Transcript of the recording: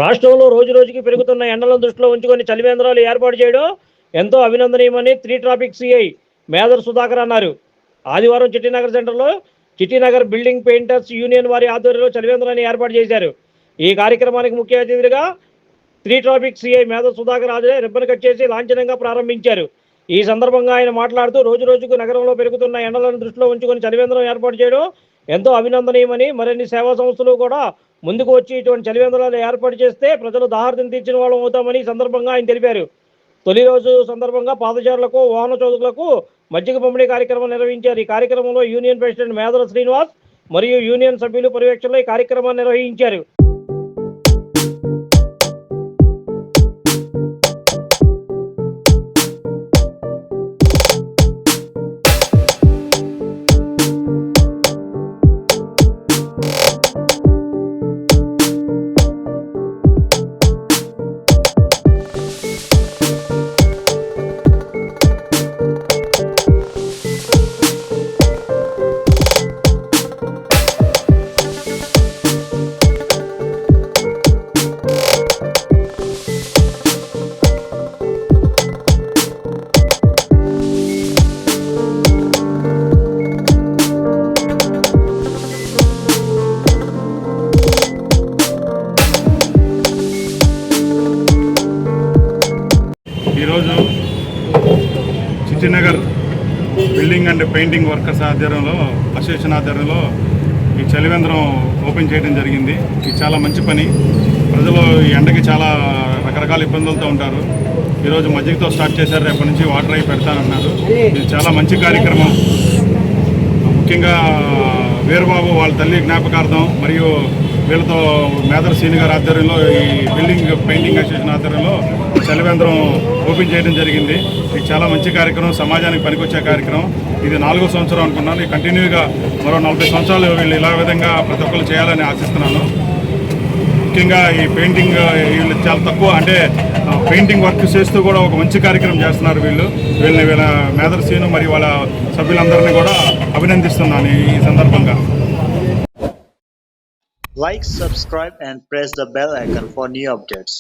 రాష్ట్రంలో రోజురోజుకి పెరుగుతున్న ఎండలను దృష్టిలో ఉంచుకొని చలివేంద్రాలు ఏర్పాటు చేయడం ఎంతో అభినందనీయమని three traffic CI Medar Sudhakar అన్నారు. ఆదివారం చిట్టినగర్ సెంటర్లో చిట్టినగర్ బిల్డింగ్ పెయింటర్స్ యూనియన్ వారి ఆధ్వర్యంలో చలివేంద్రాన్ని ఏర్పాటు చేశారు. ఈ కార్యక్రమానికి ముఖ్య అతిథిగా three traffic CI Medar Sudhakar హాజరై రిబ్బన్ కట్ చేసి లాంఛనంగా ప్రారంభించారు. ఈ సందర్భంగా ఆయన మాట్లాడుతూ రోజురోజుకు నగరంలో పెరుగుతున్న ఎండలను దృష్టిలో ఉంచుకొని చలివేంద్రం ఏర్పాటు చేయడం ఎంతో అభినందనీయమని, మరిన్ని సేవా సంస్థలు కూడా ముందుకు వచ్చి ఇటువంటి చలివేంద్రాలు ఏర్పాటు చేస్తే ప్రజలు దాహార్తిని తీర్చిన వాళ్ళం అవుతామని ఈ సందర్భంగా ఆయన తెలిపారు. తొలి రోజు సందర్భంగా పాదచారులకు, వాహన చోదకులకు మజ్జిగ పంపిణీ కార్యక్రమం నిర్వహించారు. ఈ కార్యక్రమంలో యూనియన్ ప్రెసిడెంట్ మేదర శ్రీనివాస్ మరియు యూనియన్ సభ్యులు పర్యవేక్షణలో ఈ కార్యక్రమాన్ని నిర్వహించారు. ఈరోజు Chittinagar building and painting workers ఆధ్వర్యంలో, అసోసియేషన్ ఆధ్వర్యంలో ఈ చలివేంద్రం ఓపెన్ చేయడం జరిగింది. ఇది చాలా మంచి పని. ప్రజలు ఈ ఎండకి చాలా రకరకాల ఇబ్బందులతో ఉంటారు. ఈరోజు మజ్జిగతో స్టార్ట్ చేశారు, రేపటి నుంచి వాటర్ అయి పెడతానన్నారు. ఇది చాలా మంచి కార్యక్రమం. ముఖ్యంగా వీరబాబు వాళ్ళ తల్లి జ్ఞాపకార్థం మరియు వీళ్ళతో మేదర్ సీని గారి ఆధ్వర్యంలో ఈ బిల్డింగ్ పెయింటింగ్ అసోసియేషన్ ఆధ్వర్యంలో చలివేంద్రం ఓపెన్ చేయడం జరిగింది. ఇది చాలా మంచి కార్యక్రమం, సమాజానికి పనికొచ్చే కార్యక్రమం. ఇది 4వ సంవత్సరం అనుకున్నాను. ఇది కంటిన్యూగా మరో 40 సంవత్సరాలు వీళ్ళు ఇలా విధంగా ప్రతి ఒక్కరు చేయాలని ఆశిస్తున్నాను. ముఖ్యంగా ఈ పెయింటింగ్ వీళ్ళు చాలా తక్కువ, అంటే పెయింటింగ్ వర్క్ చేస్తూ కూడా ఒక మంచి కార్యక్రమం చేస్తున్నారు. వీళ్ళ మేదర్ సీను మరియు వాళ్ళ సభ్యులందరినీ కూడా అభినందిస్తున్నాను ఈ సందర్భంగా. Like, subscribe and press the bell icon for new updates.